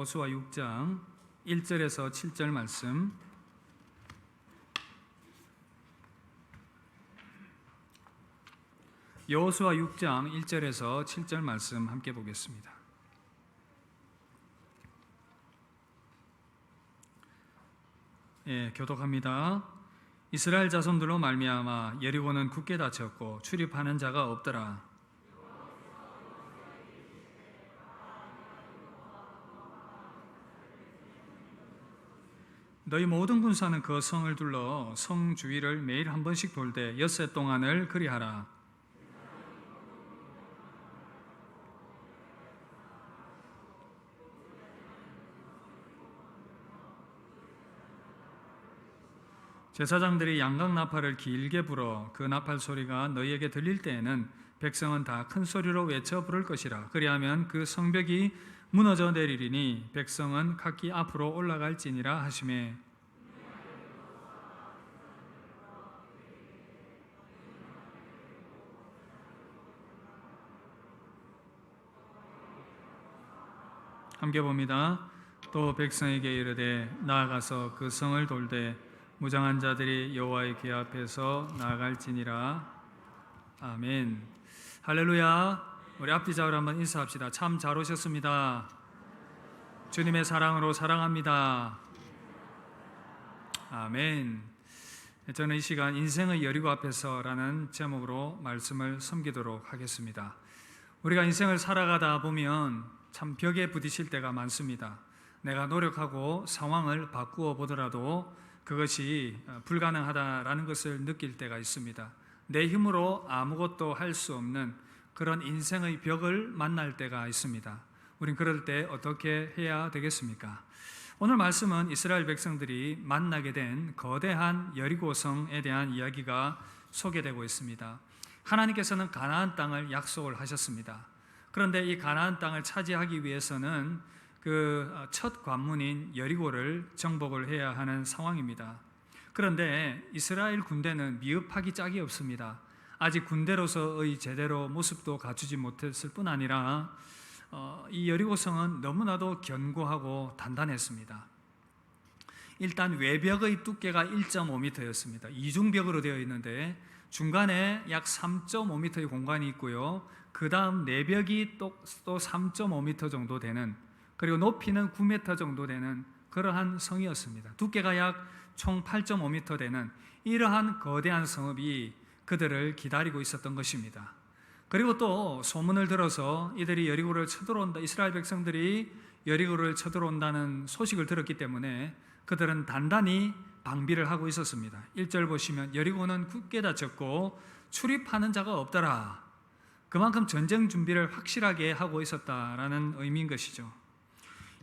여호수아 6장 1절에서 7절 말씀, 여호수아 6장 1절에서 7절 말씀 함께 보겠습니다. 교독합니다. 이스라엘 자손들로 말미암아 여리고는 굳게 닫혔고 출입하는 자가 없더라. 너희 모든 군사는 그 성을 둘러 성 주위를 매일 한 번씩 돌되 엿새 동안을 그리하라. 제사장들이 양각 나팔을 길게 불어 그 나팔 소리가 너희에게 들릴 때에는 백성은 다 큰 소리로 외쳐 부를 것이라. 그리하면 그 성벽이 무너져 내리리니 백성은 각기 앞으로 올라갈지니라 하시매, 함께 봅니다. 또 백성에게 이르되 나아가서 그 성을 돌되 무장한 자들이 여호와의 궤 앞에서 나아갈지니라. 아멘. 할렐루야. 우리 앞뒤 좌우로 한번 인사합시다. 참 잘 오셨습니다. 주님의 사랑으로 사랑합니다. 아멘. 저는 이 시간 인생의 여리고 앞에서라는 제목으로 말씀을 섬기도록 하겠습니다. 우리가 인생을 살아가다 보면 참 벽에 부딪힐 때가 많습니다. 내가 노력하고 상황을 바꾸어 보더라도 그것이 불가능하다라는 것을 느낄 때가 있습니다. 내 힘으로 아무것도 할 수 없는 그런 인생의 벽을 만날 때가 있습니다. 우린 그럴 때 어떻게 해야 되겠습니까? 오늘 말씀은 이스라엘 백성들이 만나게 된 거대한 여리고성에 대한 이야기가 소개되고 있습니다. 하나님께서는 가나안 땅을 약속을 하셨습니다. 그런데 이 가나안 땅을 차지하기 위해서는 그 첫 관문인 여리고를 정복을 해야 하는 상황입니다. 그런데 이스라엘 군대는 미흡하기 짝이 없습니다. 아직 군대로서의 제대로 모습도 갖추지 못했을 뿐 아니라 이 여리고성은 너무나도 견고하고 단단했습니다. 일단 외벽의 두께가 1.5m였습니다. 이중벽으로 되어 있는데 중간에 약 3.5m의 공간이 있고요. 그 다음 내벽이 또 3.5m 정도 되는, 그리고 높이는 9m 정도 되는 그러한 성이었습니다. 두께가 약 총 8.5m 되는 이러한 거대한 성읍이 그들을 기다리고 있었던 것입니다. 그리고 또 소문을 들어서 이들이 여리고를 쳐들어온다, 이스라엘 백성들이 여리고를 쳐들어온다는 소식을 들었기 때문에 그들은 단단히 방비를 하고 있었습니다. 1절 보시면 여리고는 굳게 닫혔고 출입하는 자가 없더라. 그만큼 전쟁 준비를 확실하게 하고 있었다라는 의미인 것이죠.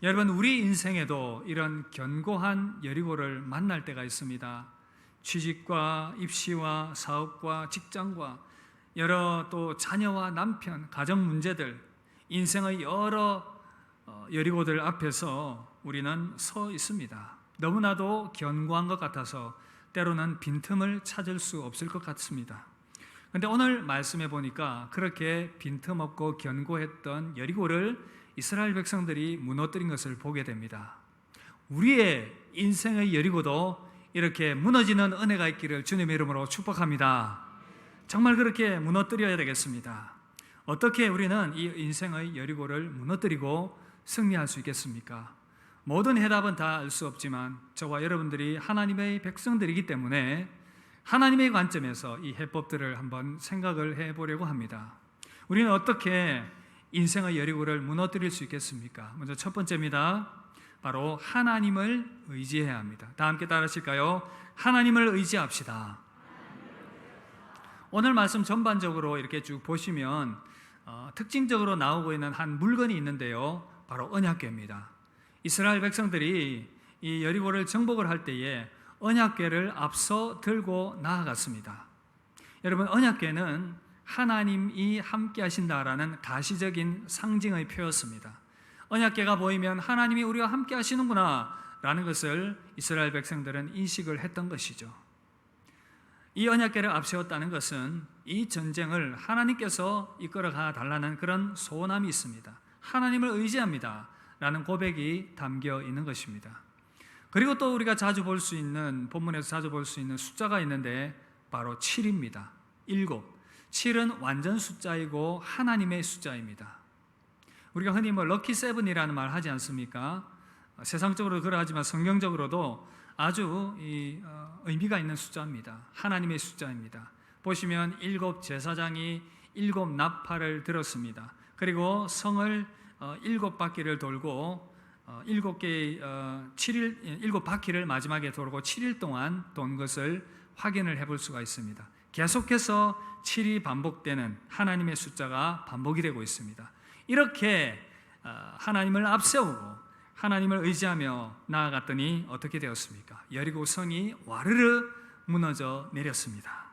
여러분, 우리 인생에도 이런 견고한 여리고를 만날 때가 있습니다. 취직과 입시와 사업과 직장과 여러 또 자녀와 남편, 가정 문제들, 인생의 여러 여리고들 앞에서 우리는 서 있습니다. 너무나도 견고한 것 같아서 때로는 빈틈을 찾을 수 없을 것 같습니다. 그런데 오늘 말씀해 보니까 그렇게 빈틈없고 견고했던 여리고를 이스라엘 백성들이 무너뜨린 것을 보게 됩니다. 우리의 인생의 여리고도 이렇게 무너지는 은혜가 있기를 주님의 이름으로 축복합니다. 정말 그렇게 무너뜨려야 되겠습니다. 어떻게 우리는 이 인생의 여리고를 무너뜨리고 승리할 수 있겠습니까? 모든 해답은 다 알 수 없지만 저와 여러분들이 하나님의 백성들이기 때문에 하나님의 관점에서 이 해법들을 한번 생각을 해보려고 합니다. 우리는 어떻게 인생의 여리고를 무너뜨릴 수 있겠습니까? 먼저 첫 번째입니다. 바로 하나님을 의지해야 합니다. 다 함께 따라하실까요? 하나님을 의지합시다. 오늘 말씀 전반적으로 이렇게 쭉 보시면 특징적으로 나오고 있는 한 물건이 있는데요. 바로 언약궤입니다. 이스라엘 백성들이 이 여리고를 정복을 할 때에 언약궤를 앞서 들고 나아갔습니다. 여러분, 언약궤는 하나님이 함께 하신다라는 가시적인 상징의 표였습니다. 언약궤가 보이면 하나님이 우리와 함께 하시는구나 라는 것을 이스라엘 백성들은 인식을 했던 것이죠. 이 언약궤를 앞세웠다는 것은 이 전쟁을 하나님께서 이끌어가 달라는 그런 소원함이 있습니다. 하나님을 의지합니다 라는 고백이 담겨 있는 것입니다. 그리고 또 우리가 자주 볼 수 있는, 본문에서 자주 볼 수 있는 숫자가 있는데 바로 7입니다. 7. 7은 완전 숫자이고 하나님의 숫자입니다. 우리가 흔히 럭키 세븐이라는 말 하지 않습니까? 세상적으로 그러하지만 성경적으로도 아주 의미가 있는 숫자입니다. 하나님의 숫자입니다. 보시면 7 제사장이 7 나팔을 들었습니다. 그리고 성을 7바퀴를 돌고 7바퀴를 마지막에 돌고 7일 동안 돈 것을 확인을 해볼 수가 있습니다. 계속해서 7이 반복되는 하나님의 숫자가 반복이 되고 있습니다. 이렇게 하나님을 앞세우고 하나님을 의지하며 나아갔더니 어떻게 되었습니까? 여리고 성이 와르르 무너져 내렸습니다.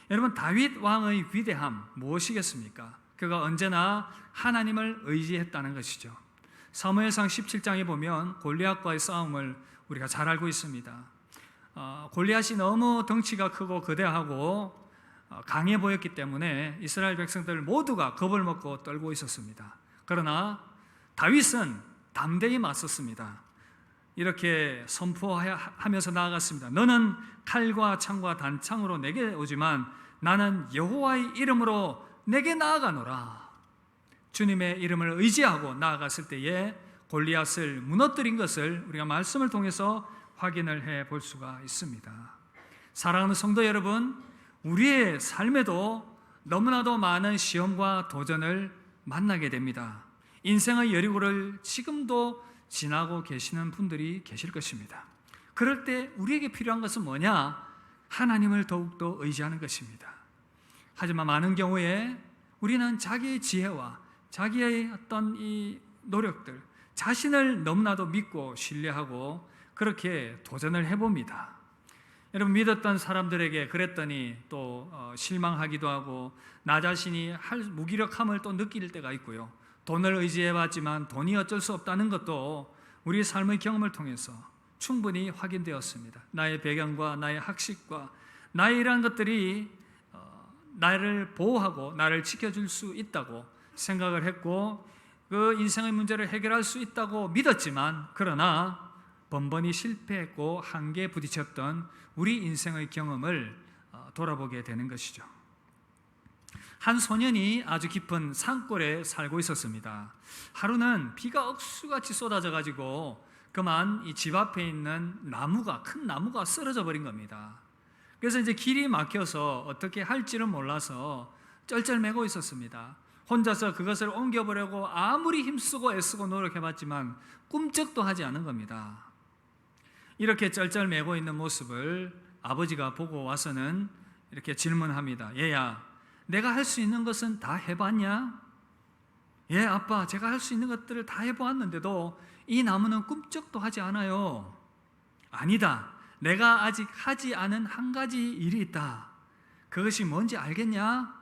여러분, 다윗 왕의 위대함 무엇이겠습니까? 그가 언제나 하나님을 의지했다는 것이죠. 사무엘상 17장에 보면 골리앗과의 싸움을 우리가 잘 알고 있습니다. 골리앗이 너무 덩치가 크고 거대하고 강해 보였기 때문에 이스라엘 백성들 모두가 겁을 먹고 떨고 있었습니다. 그러나 다윗은 담대히 맞섰습니다. 이렇게 선포하면서 나아갔습니다. 너는 칼과 창과 단창으로 내게 오지만 나는 여호와의 이름으로 내게 나아가노라. 주님의 이름을 의지하고 나아갔을 때에 골리앗을 무너뜨린 것을 우리가 말씀을 통해서 확인을 해 볼 수가 있습니다. 사랑하는 성도 여러분, 우리의 삶에도 너무나도 많은 시험과 도전을 만나게 됩니다. 인생의 여리고를 지금도 지나고 계시는 분들이 계실 것입니다. 그럴 때 우리에게 필요한 것은 뭐냐? 하나님을 더욱더 의지하는 것입니다. 하지만 많은 경우에 우리는 자기의 지혜와 자기의 어떤 이 노력들, 자신을 너무나도 믿고 신뢰하고 그렇게 도전을 해봅니다. 여러분, 믿었던 사람들에게 그랬더니 또 실망하기도 하고 나 자신이 할 무기력함을 또 느낄 때가 있고요. 돈을 의지해봤지만 돈이 어쩔 수 없다는 것도 우리 삶의 경험을 통해서 충분히 확인되었습니다. 나의 배경과 나의 학식과 나의 이러한 것들이 나를 보호하고 나를 지켜줄 수 있다고 생각을 했고 그 인생의 문제를 해결할 수 있다고 믿었지만 그러나 번번이 실패했고 한계에 부딪혔던 우리 인생의 경험을 돌아보게 되는 것이죠. 한 소년이 아주 깊은 산골에 살고 있었습니다. 하루는 비가 억수같이 쏟아져 가지고 그만 이 집 앞에 있는 큰 나무가 쓰러져 버린 겁니다. 그래서 이제 길이 막혀서 어떻게 할지를 몰라서 쩔쩔매고 있었습니다. 혼자서 그것을 옮겨보려고 아무리 힘쓰고 애쓰고 노력해봤지만 꿈쩍도 하지 않은 겁니다. 이렇게 쩔쩔매고 있는 모습을 아버지가 보고 와서는 이렇게 질문합니다. 얘야, 내가 할 수 있는 것은 다 해봤냐? 예, 아빠, 제가 할 수 있는 것들을 다 해보았는데도 이 나무는 꿈쩍도 하지 않아요. 아니다, 내가 아직 하지 않은 한 가지 일이 있다. 그것이 뭔지 알겠냐?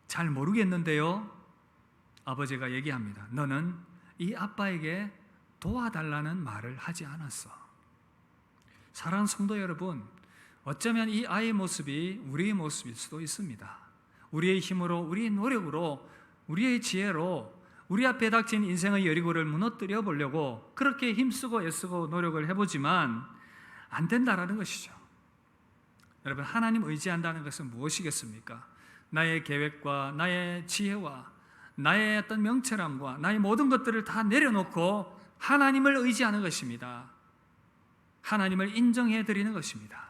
잘 모르겠는데요. 아버지가 얘기합니다. 너는 이 아빠에게 도와달라는 말을 하지 않았어. 사랑하는 성도 여러분, 어쩌면 이 아이의 모습이 우리의 모습일 수도 있습니다. 우리의 힘으로, 우리의 노력으로, 우리의 지혜로 우리 앞에 닥친 인생의 여리고를 무너뜨려 보려고 그렇게 힘쓰고 애쓰고 노력을 해보지만 안 된다라는 것이죠. 여러분, 하나님 의지한다는 것은 무엇이겠습니까? 나의 계획과 나의 지혜와 나의 어떤 명철함과 나의 모든 것들을 다 내려놓고 하나님을 의지하는 것입니다. 하나님을 인정해 드리는 것입니다.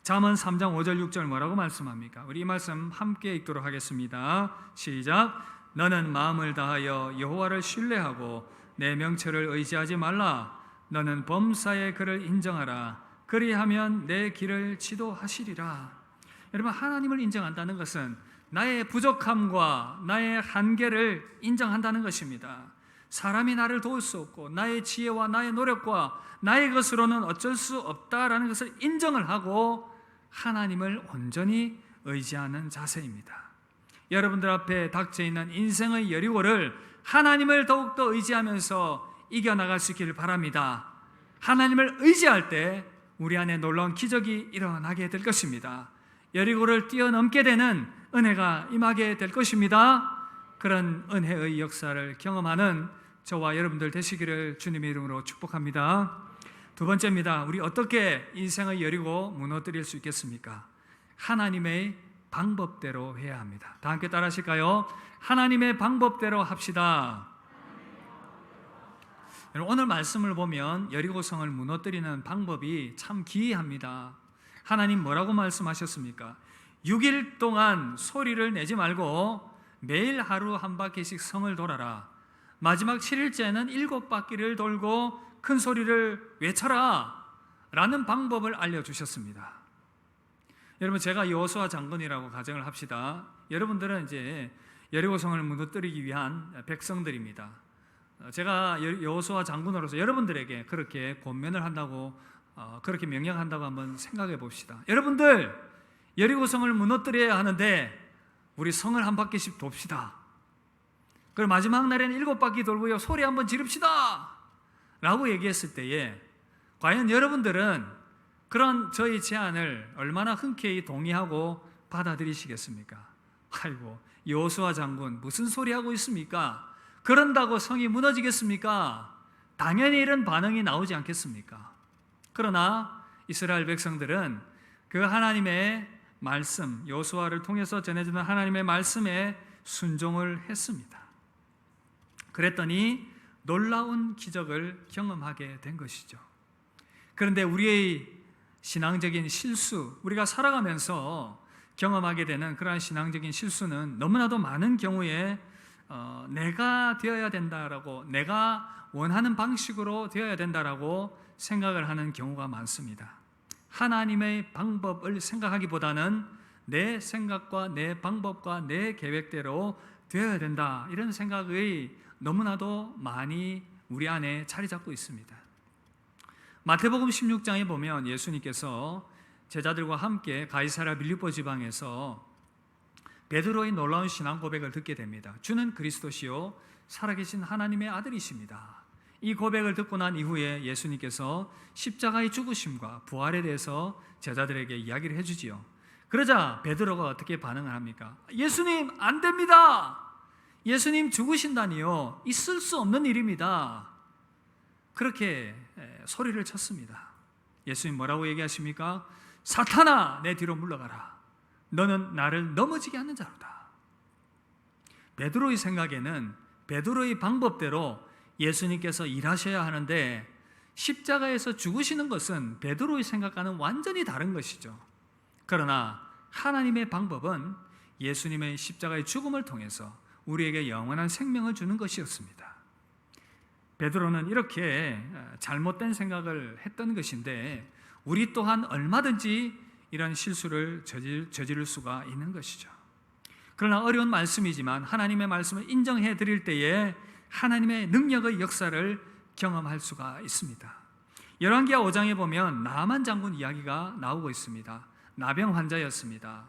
잠언 3장 5절 6절 뭐라고 말씀합니까? 우리 이 말씀 함께 읽도록 하겠습니다. 시작. 너는 마음을 다하여 여호와를 신뢰하고 내 명철을 의지하지 말라. 너는 범사의 그를 인정하라. 그리하면 내 길을 지도하시리라. 여러분, 하나님을 인정한다는 것은 나의 부족함과 나의 한계를 인정한다는 것입니다. 사람이 나를 도울 수 없고 나의 지혜와 나의 노력과 나의 것으로는 어쩔 수 없다라는 것을 인정을 하고 하나님을 온전히 의지하는 자세입니다. 여러분들 앞에 닥쳐 있는 인생의 여리고를 하나님을 더욱더 의지하면서 이겨나갈 수 있기를 바랍니다. 하나님을 의지할 때 우리 안에 놀라운 기적이 일어나게 될 것입니다. 여리고를 뛰어넘게 되는 은혜가 임하게 될 것입니다. 그런 은혜의 역사를 경험하는 저와 여러분들 되시기를 주님의 이름으로 축복합니다. 두 번째입니다. 우리 어떻게 인생의 여리고 무너뜨릴 수 있겠습니까? 하나님의 방법대로 해야 합니다. 다 함께 따라 하실까요? 하나님의 방법대로 합시다. 오늘 말씀을 보면 여리고성을 무너뜨리는 방법이 참 기이합니다. 하나님 뭐라고 말씀하셨습니까? 6일 동안 소리를 내지 말고 매일 하루 한 바퀴씩 성을 돌아라. 마지막 7일째는 7바퀴를 돌고 큰 소리를 외쳐라 라는 방법을 알려주셨습니다. 여러분, 제가 여호수아 장군이라고 가정을 합시다. 여러분들은 이제 여리고성을 무너뜨리기 위한 백성들입니다. 제가 여호수아 장군으로서 여러분들에게 그렇게 권면을 한다고 그렇게 명령한다고 한번 생각해 봅시다. 여러분들, 여리고성을 무너뜨려야 하는데 우리 성을 한 바퀴씩 돕시다. 그리고 마지막 날에는 7바퀴 돌고요, 소리 한번 지릅시다 라고 얘기했을 때에 과연 여러분들은 그런 저희 제안을 얼마나 흔쾌히 동의하고 받아들이시겠습니까? 아이고, 여호수아 장군 무슨 소리 하고 있습니까? 그런다고 성이 무너지겠습니까? 당연히 이런 반응이 나오지 않겠습니까? 그러나 이스라엘 백성들은 그 하나님의 말씀, 여호수아를 통해서 전해주는 하나님의 말씀에 순종을 했습니다. 그랬더니 놀라운 기적을 경험하게 된 것이죠. 그런데 우리의 신앙적인 실수, 우리가 살아가면서 경험하게 되는 그러한 신앙적인 실수는 너무나도 많은 경우에 내가 되어야 된다라고, 내가 원하는 방식으로 되어야 된다라고 생각을 하는 경우가 많습니다. 하나님의 방법을 생각하기보다는 내 생각과 내 방법과 내 계획대로 되어야 된다, 이런 생각이 너무나도 많이 우리 안에 자리 잡고 있습니다. 마태복음 16장에 보면 예수님께서 제자들과 함께 가이사랴 빌립보 지방에서 베드로의 놀라운 신앙 고백을 듣게 됩니다. 주는 그리스도시요 살아계신 하나님의 아들이십니다. 이 고백을 듣고 난 이후에 예수님께서 십자가의 죽으심과 부활에 대해서 제자들에게 이야기를 해주지요. 그러자 베드로가 어떻게 반응을 합니까? 예수님, 안 됩니다. 예수님 죽으신다니요, 있을 수 없는 일입니다. 그렇게 소리를 쳤습니다. 예수님 뭐라고 얘기하십니까? 사탄아, 내 뒤로 물러가라. 너는 나를 넘어지게 하는 자로다. 베드로의 생각에는 베드로의 방법대로 예수님께서 일하셔야 하는데 십자가에서 죽으시는 것은 베드로의 생각과는 완전히 다른 것이죠. 그러나 하나님의 방법은 예수님의 십자가의 죽음을 통해서 우리에게 영원한 생명을 주는 것이었습니다. 베드로는 이렇게 잘못된 생각을 했던 것인데 우리 또한 얼마든지 이런 실수를 저지를 수가 있는 것이죠. 그러나 어려운 말씀이지만 하나님의 말씀을 인정해 드릴 때에 하나님의 능력의 역사를 경험할 수가 있습니다. 열왕기하 5장에 보면 나만 장군 이야기가 나오고 있습니다. 나병 환자였습니다.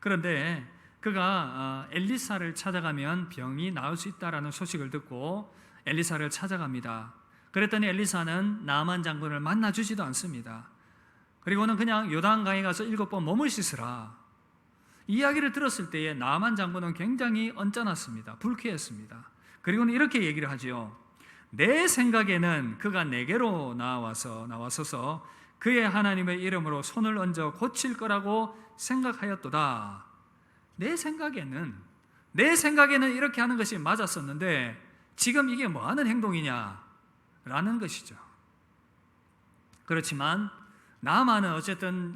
그런데 그가 엘리사를 찾아가면 병이 나을 수 있다라는 소식을 듣고 엘리사를 찾아갑니다. 그랬더니 엘리사는 나만 장군을 만나주지도 않습니다. 그리고는 그냥 요단강에 가서 7번 몸을 씻으라, 이야기를 들었을 때에 나만 장군은 굉장히 언짢았습니다. 불쾌했습니다. 그리고는 이렇게 얘기를 하지요. 내 생각에는 그가 내게로 나와서서 그의 하나님의 이름으로 손을 얹어 고칠 거라고 생각하였도다. 내 생각에는 이렇게 하는 것이 맞았었는데 지금 이게 뭐 하는 행동이냐 라는 것이죠. 그렇지만 나만은 어쨌든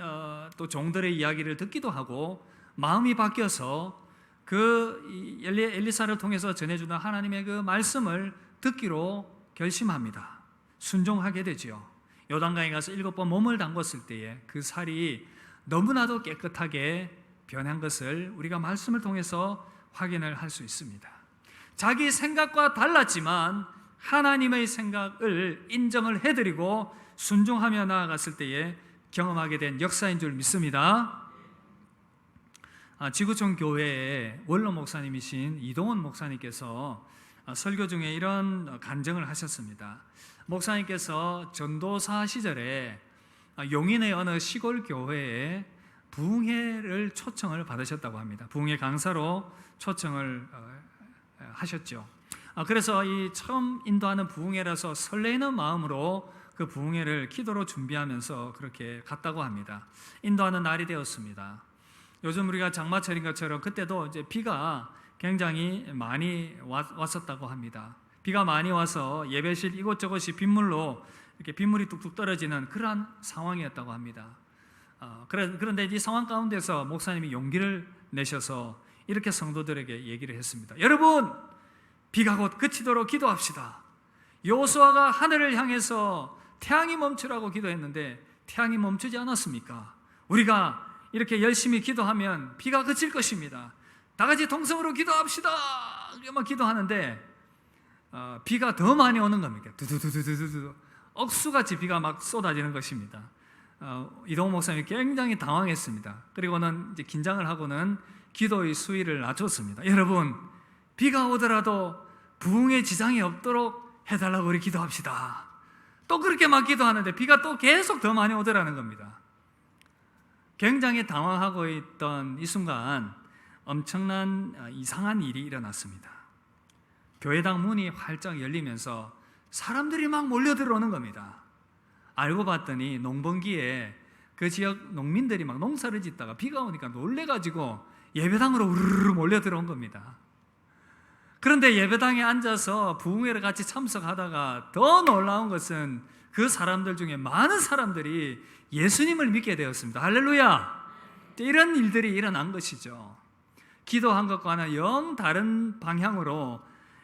또 종들의 이야기를 듣기도 하고 마음이 바뀌어서 그 엘리사를 통해서 전해주는 하나님의 그 말씀을 듣기로 결심합니다. 순종하게 되지요. 요단강에 가서 7번 몸을 담궜을 때에 그 살이 너무나도 깨끗하게 변한 것을 우리가 말씀을 통해서 확인을 할 수 있습니다. 자기 생각과 달랐지만 하나님의 생각을 인정을 해드리고 순종하며 나아갔을 때에 경험하게 된 역사인 줄 믿습니다. 지구촌 교회의 원로 목사님이신 이동원 목사님께서 설교 중에 이런 간증을 하셨습니다. 목사님께서 전도사 시절에 용인의 어느 시골 교회에 부흥회를 초청을 받으셨다고 합니다. 부흥회 강사로 초청을 하셨죠. 그래서 이 처음 인도하는 부흥회라서 설레는 마음으로 그 부흥회를 기도로 준비하면서 그렇게 갔다고 합니다. 인도하는 날이 되었습니다. 요즘 우리가 장마철인 것처럼 그때도 이제 비가 굉장히 많이 왔었다고 합니다. 비가 많이 와서 예배실 이곳저곳이 빗물로 이렇게 빗물이 뚝뚝 떨어지는 그러한 상황이었다고 합니다. 그런데 이 상황 가운데서 목사님이 용기를 내셔서 이렇게 성도들에게 얘기를 했습니다. 여러분, 비가 곧 그치도록 기도합시다. 여호수아가 하늘을 향해서 태양이 멈추라고 기도했는데 태양이 멈추지 않았습니까? 우리가 이렇게 열심히 기도하면 비가 그칠 것입니다. 다 같이 동성으로 기도합시다. 막 기도하는데 비가 더 많이 오는 겁니다. 두두두두두두 억수같이 비가 막 쏟아지는 것입니다. 이동호 목사님이 굉장히 당황했습니다. 그리고는 이제 긴장을 하고는 기도의 수위를 낮췄습니다. 여러분, 비가 오더라도 부흥에 지장이 없도록 해달라고 우리 기도합시다. 또 그렇게 막 기도하는데 비가 또 계속 더 많이 오더라는 겁니다. 굉장히 당황하고 있던 이 순간 엄청난 이상한 일이 일어났습니다. 교회당 문이 활짝 열리면서 사람들이 막 몰려 들어오는 겁니다. 알고 봤더니 농번기에 그 지역 농민들이 막 농사를 짓다가 비가 오니까 놀래가지고 예배당으로 우르르 몰려 들어온 겁니다. 그런데 예배당에 앉아서 부흥회를 같이 참석하다가 더 놀라운 것은 그 사람들 중에 많은 사람들이 예수님을 믿게 되었습니다. 할렐루야! 이런 일들이 일어난 것이죠. 기도한 것과는 영 다른 방향으로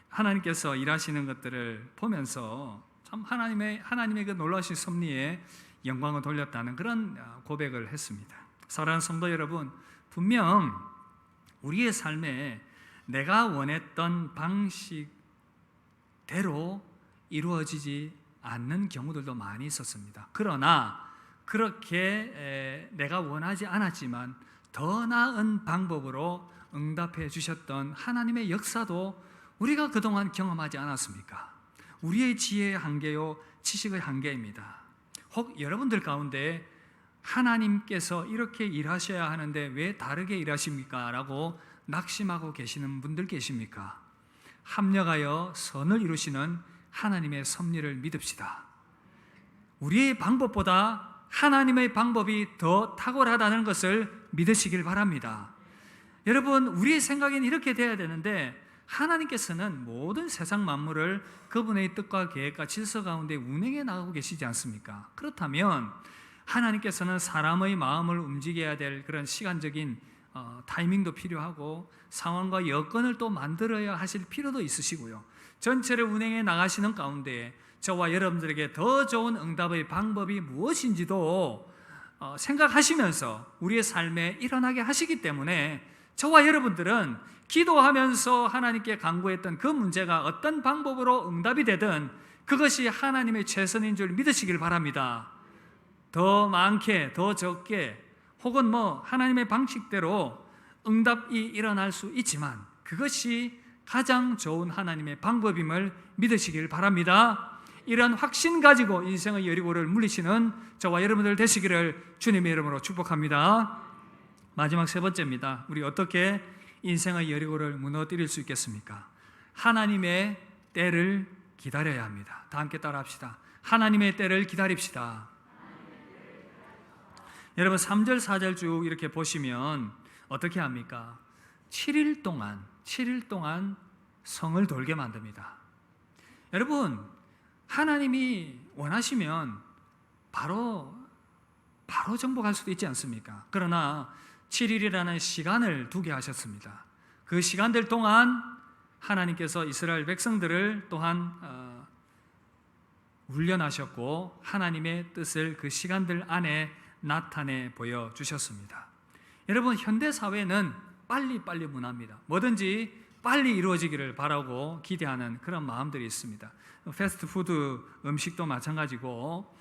하나님께서 일하시는 것들을 보면서 참 하나님의 그 놀라우신 섭리에 영광을 돌렸다는 그런 고백을 했습니다. 사랑하는 성도 여러분, 분명 우리의 삶에 내가 원했던 방식대로 이루어지지 않는 경우들도 많이 있었습니다. 그러나 그렇게 내가 원하지 않았지만 더 나은 방법으로 응답해 주셨던 하나님의 역사도 우리가 그동안 경험하지 않았습니까? 우리의 지혜의 한계요, 지식의 한계입니다. 혹 여러분들 가운데 하나님께서 이렇게 일하셔야 하는데 왜 다르게 일하십니까? 라고 낙심하고 계시는 분들 계십니까? 합력하여 선을 이루시는 하나님의 섭리를 믿읍시다. 우리의 방법보다 하나님의 방법이 더 탁월하다는 것을 믿으시길 바랍니다. 여러분, 우리의 생각에는 이렇게 돼야 되는데 하나님께서는 모든 세상 만물을 그분의 뜻과 계획과 질서 가운데 운행해 나가고 계시지 않습니까? 그렇다면 하나님께서는 사람의 마음을 움직여야 될 그런 시간적인 타이밍도 필요하고 상황과 여건을 또 만들어야 하실 필요도 있으시고요. 전체를 운행해 나가시는 가운데 저와 여러분들에게 더 좋은 응답의 방법이 무엇인지도 생각하시면서 우리의 삶에 일어나게 하시기 때문에 저와 여러분들은 기도하면서 하나님께 간구했던 그 문제가 어떤 방법으로 응답이 되든 그것이 하나님의 최선인 줄 믿으시길 바랍니다. 더 많게, 더 적게, 혹은 하나님의 방식대로 응답이 일어날 수 있지만 그것이 가장 좋은 하나님의 방법임을 믿으시길 바랍니다. 이런 확신 가지고 인생의 여리고를 물리시는 저와 여러분들 되시기를 주님의 이름으로 축복합니다. 마지막 세 번째입니다. 우리 어떻게 인생의 여리고를 무너뜨릴 수 있겠습니까? 하나님의 때를 기다려야 합니다. 다 함께 따라합시다. 하나님의 때를 기다립시다. 여러분 3절 4절 쭉 이렇게 보시면 어떻게 합니까? 7일 동안 성을 돌게 만듭니다. 여러분, 하나님이 원하시면 바로 정복할 수도 있지 않습니까? 그러나 7일이라는 시간을 두게 하셨습니다. 그 시간들 동안 하나님께서 이스라엘 백성들을 또한 훈련하셨고 하나님의 뜻을 그 시간들 안에 나타내 보여주셨습니다. 여러분, 현대사회는 빨리 문화입니다. 뭐든지 빨리 이루어지기를 바라고 기대하는 그런 마음들이 있습니다. 패스트푸드 음식도 마찬가지고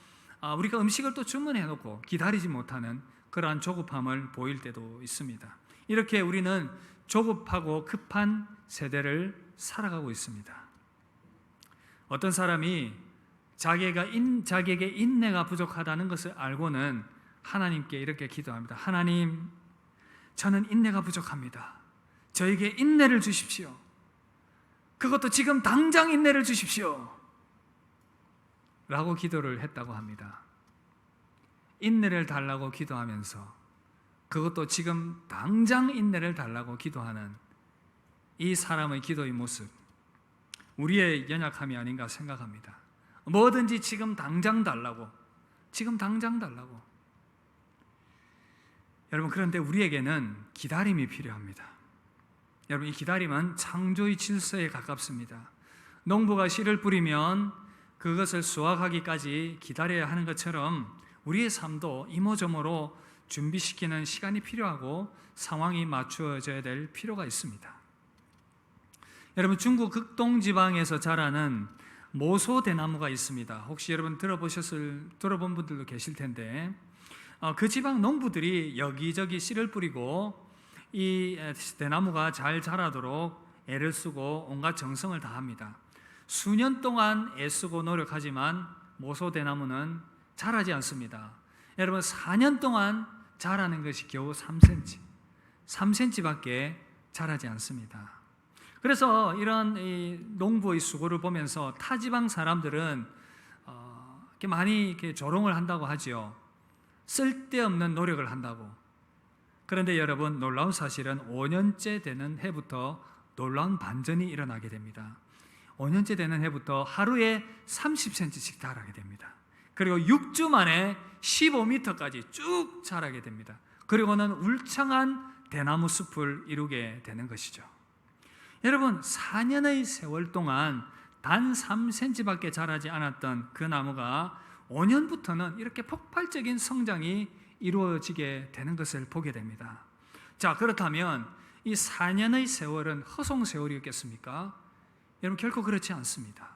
우리가 음식을 또 주문해놓고 기다리지 못하는 그러한 조급함을 보일 때도 있습니다. 이렇게 우리는 조급하고 급한 세대를 살아가고 있습니다. 어떤 사람이 자기에게 인내가 부족하다는 것을 알고는 하나님께 이렇게 기도합니다. 하나님, 저는 인내가 부족합니다. 저에게 인내를 주십시오. 그것도 지금 당장 인내를 주십시오 라고 기도를 했다고 합니다. 인내를 달라고 기도하면서 그것도 지금 당장 인내를 달라고 기도하는 이 사람의 기도의 모습, 우리의 연약함이 아닌가 생각합니다. 뭐든지 지금 당장 달라고, 지금 당장 달라고. 여러분, 그런데 우리에게는 기다림이 필요합니다. 여러분, 이 기다림은 창조의 질서에 가깝습니다. 농부가 씨를 뿌리면 그것을 수확하기까지 기다려야 하는 것처럼 우리의 삶도 이모저모로 준비시키는 시간이 필요하고 상황이 맞추어져야 될 필요가 있습니다. 여러분, 중국 극동 지방에서 자라는 모소대나무가 있습니다. 혹시 여러분 들어본 분들도 계실 텐데, 그 지방 농부들이 여기저기 씨를 뿌리고 이 대나무가 잘 자라도록 애를 쓰고 온갖 정성을 다합니다. 수년 동안 애쓰고 노력하지만 모소대나무는 자라지 않습니다. 여러분, 4년 동안 자라는 것이 겨우 3cm밖에 자라지 않습니다. 그래서 이런 이 농부의 수고를 보면서 타지방 사람들은 이렇게 많이 이렇게 조롱을 한다고 하지요. 쓸데없는 노력을 한다고. 그런데 여러분, 놀라운 사실은 5년째 되는 해부터 놀라운 반전이 일어나게 됩니다. 5년째 되는 해부터 하루에 30cm씩 자라게 됩니다. 그리고 6주 만에 15m까지 쭉 자라게 됩니다. 그리고는 울창한 대나무 숲을 이루게 되는 것이죠. 여러분, 4년의 세월 동안 단 3cm밖에 자라지 않았던 그 나무가 5년부터는 이렇게 폭발적인 성장이 이루어지게 되는 것을 보게 됩니다. 자, 그렇다면 이 4년의 세월은 허송 세월이었겠습니까? 여러분, 결코 그렇지 않습니다.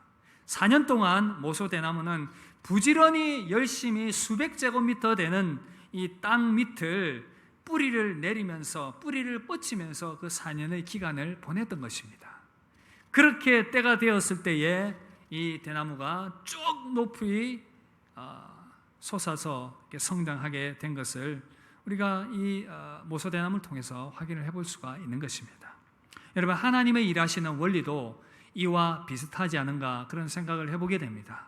4년 동안 모소대나무는 부지런히 열심히 수백 제곱미터 되는 이 땅 밑을 뿌리를 내리면서, 뿌리를 뻗치면서 그 4년의 기간을 보냈던 것입니다. 그렇게 때가 되었을 때에 이 대나무가 쭉 높이 솟아서 성장하게 된 것을 우리가 이 모소대나무를 통해서 확인을 해볼 수가 있는 것입니다. 여러분, 하나님의 일하시는 원리도 이와 비슷하지 않은가 그런 생각을 해보게 됩니다.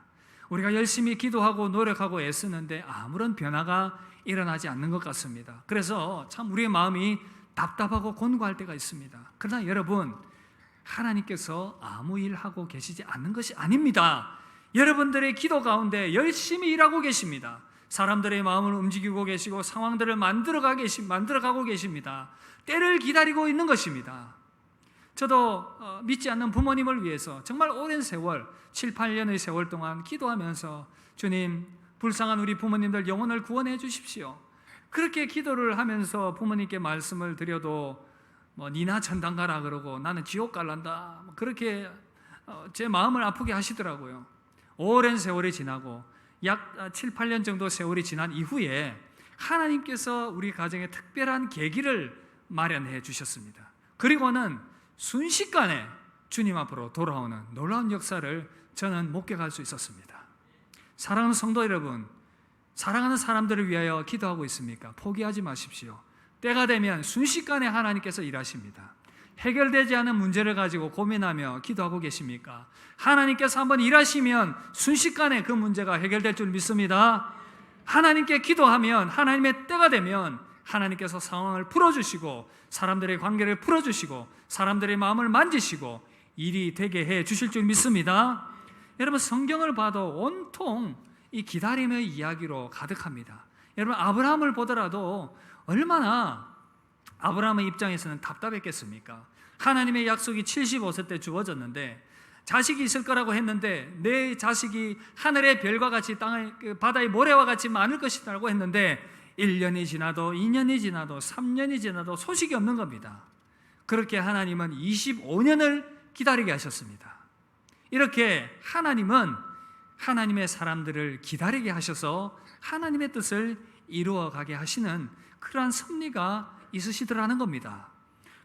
우리가 열심히 기도하고 노력하고 애쓰는데 아무런 변화가 일어나지 않는 것 같습니다. 그래서 참 우리의 마음이 답답하고 곤고할 때가 있습니다. 그러나 여러분, 하나님께서 아무 일하고 계시지 않는 것이 아닙니다. 여러분들의 기도 가운데 열심히 일하고 계십니다. 사람들의 마음을 움직이고 계시고 상황들을 만들어가고 계십니다. 때를 기다리고 있는 것입니다. 저도 믿지 않는 부모님을 위해서 정말 오랜 세월, 7, 8년의 세월 동안 기도하면서 주님, 불쌍한 우리 부모님들 영혼을 구원해 주십시오. 그렇게 기도를 하면서 부모님께 말씀을 드려도 니나 천당 가라 그러고 나는 지옥 갈란다, 그렇게 제 마음을 아프게 하시더라고요. 오랜 세월이 지나고 약 7, 8년 정도 세월이 지난 이후에 하나님께서 우리 가정에 특별한 계기를 마련해 주셨습니다. 그리고는 순식간에 주님 앞으로 돌아오는 놀라운 역사를 저는 목격할 수 있었습니다. 사랑하는 성도 여러분, 사랑하는 사람들을 위하여 기도하고 있습니까? 포기하지 마십시오. 때가 되면 순식간에 하나님께서 일하십니다. 해결되지 않은 문제를 가지고 고민하며 기도하고 계십니까? 하나님께서 한번 일하시면 순식간에 그 문제가 해결될 줄 믿습니다. 하나님께 기도하면 하나님의 때가 되면 하나님께서 상황을 풀어주시고 사람들의 관계를 풀어주시고 사람들의 마음을 만지시고 일이 되게 해 주실 줄 믿습니다. 여러분, 성경을 봐도 온통 이 기다림의 이야기로 가득합니다. 여러분, 아브라함을 보더라도 얼마나 아브라함의 입장에서는 답답했겠습니까? 하나님의 약속이 75세 때 주어졌는데 자식이 있을 거라고 했는데 내 자식이 하늘의 별과 같이 바다의 모래와 같이 많을 것이라고 했는데 1년이 지나도 2년이 지나도 3년이 지나도 소식이 없는 겁니다. 그렇게 하나님은 25년을 기다리게 하셨습니다. 이렇게 하나님은 하나님의 사람들을 기다리게 하셔서 하나님의 뜻을 이루어가게 하시는 그러한 섭리가 있으시더라는 겁니다.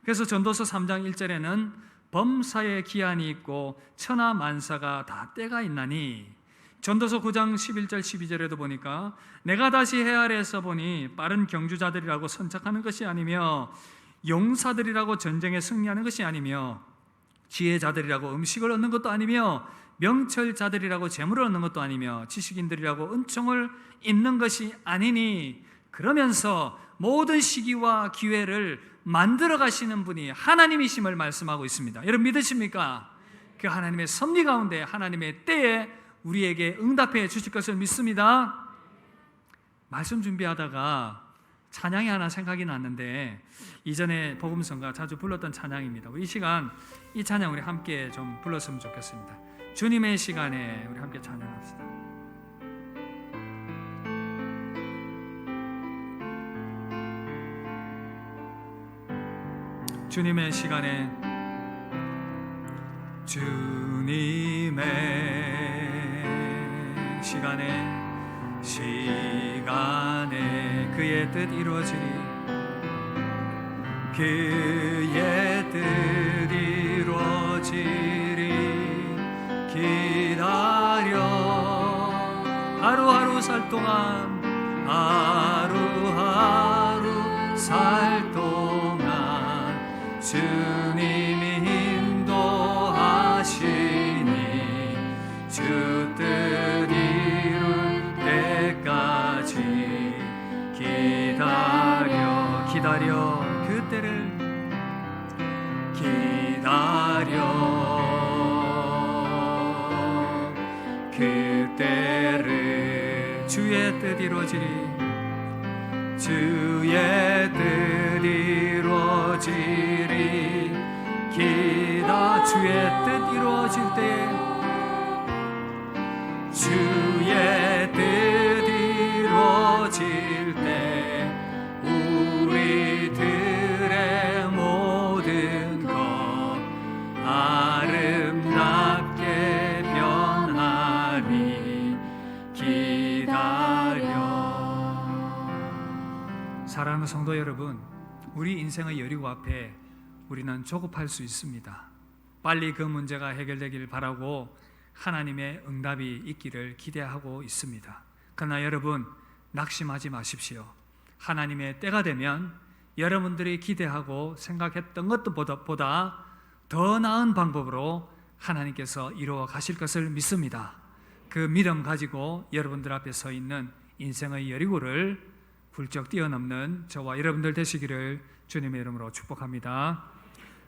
그래서 전도서 3장 1절에는 범사에 기한이 있고 천하 만사가 다 때가 있나니, 전도서 9장 11절 12절에도 보니까 내가 다시 해 아래에서 보니 빠른 경주자들이라고 선착하는 것이 아니며 용사들이라고 전쟁에 승리하는 것이 아니며 지혜자들이라고 음식을 얻는 것도 아니며 명철자들이라고 재물을 얻는 것도 아니며 지식인들이라고 은총을 입는 것이 아니니, 그러면서 모든 시기와 기회를 만들어 가시는 분이 하나님이심을 말씀하고 있습니다. 여러분 믿으십니까? 그 하나님의 섭리 가운데 하나님의 때에 우리에게 응답해 주실 것을 믿습니다. 말씀 준비하다가 찬양이 하나 생각이 났는데, 이전에 복음성가 자주 불렀던 찬양입니다. 우리 이 시간 이 찬양 우리 함께 좀 불렀으면 좋겠습니다. 주님의 시간에 우리 함께 찬양합시다. 주님의 시간에, 주님의 시간에 그의 뜻 이루어지리, 그의 뜻 이루어지리. 기다려 하루하루 살 동안, 하루하루 살 동안 주님이 인도하시니 주 뜻 이룰 때까지 기다려 그때를 그때를 주의 뜻 이루어지리, 주의 뜻 이루어지리. 주의 뜻 이루어질 때, 주의 뜻 이루어질 때 우리들의 모든 것 아름답게 변하니 기다려. 사랑하는 성도 여러분, 우리 인생의 여리고 앞에 우리는 조급할 수 있습니다. 빨리 그 문제가 해결되길 바라고 하나님의 응답이 있기를 기대하고 있습니다. 그러나 여러분, 낙심하지 마십시오. 하나님의 때가 되면 여러분들이 기대하고 생각했던 것보다 더 나은 방법으로 하나님께서 이루어 가실 것을 믿습니다. 그 믿음 가지고 여러분들 앞에 서 있는 인생의 여리고를 훌쩍 뛰어넘는 저와 여러분들 되시기를 주님의 이름으로 축복합니다.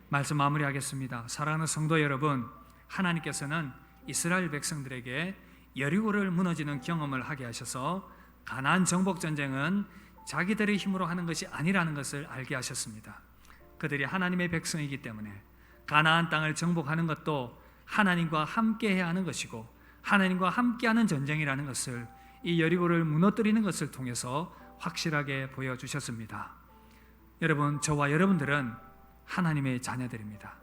말씀 마무리하겠습니다. 사랑하는 성도 여러분, 하나님께서는 이스라엘 백성들에게 여리고를 무너지는 경험을 하게 하셔서 가나안 정복 전쟁은 자기들의 힘으로 하는 것이 아니라는 것을 알게 하셨습니다. 그들이 하나님의 백성이기 때문에 가나안 땅을 정복하는 것도 하나님과 함께해야 하는 것이고 하나님과 함께하는 전쟁이라는 것을, 이 여리고를 무너뜨리는 것을 통해서 확실하게 보여주셨습니다. 여러분, 저와 여러분들은 하나님의 자녀들입니다.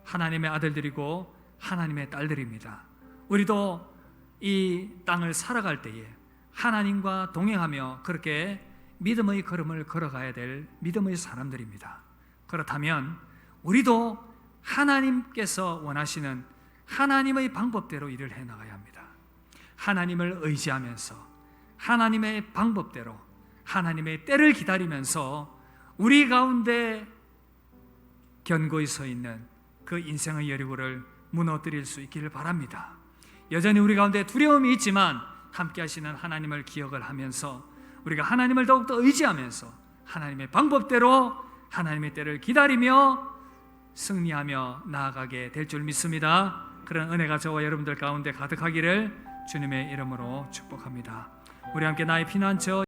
하나님의 아들들이고 하나님의 딸들입니다. 우리도 이 땅을 살아갈 때에 하나님과 동행하며 그렇게 믿음의 걸음을 걸어가야 될 믿음의 사람들입니다. 그렇다면 우리도 하나님께서 원하시는 하나님의 방법대로 일을 해나가야 합니다. 하나님을 의지하면서 하나님의 방법대로 하나님의 때를 기다리면서 우리 가운데 견고히 서 있는 그 인생의 여리고를 무너뜨릴 수 있기를 바랍니다. 여전히 우리 가운데 두려움이 있지만 함께 하시는 하나님을 기억을 하면서 우리가 하나님을 더욱더 의지하면서 하나님의 방법대로 하나님의 때를 기다리며 승리하며 나아가게 될 줄 믿습니다. 그런 은혜가 저와 여러분들 가운데 가득하기를 주님의 이름으로 축복합니다. 우리 함께 나의 피난처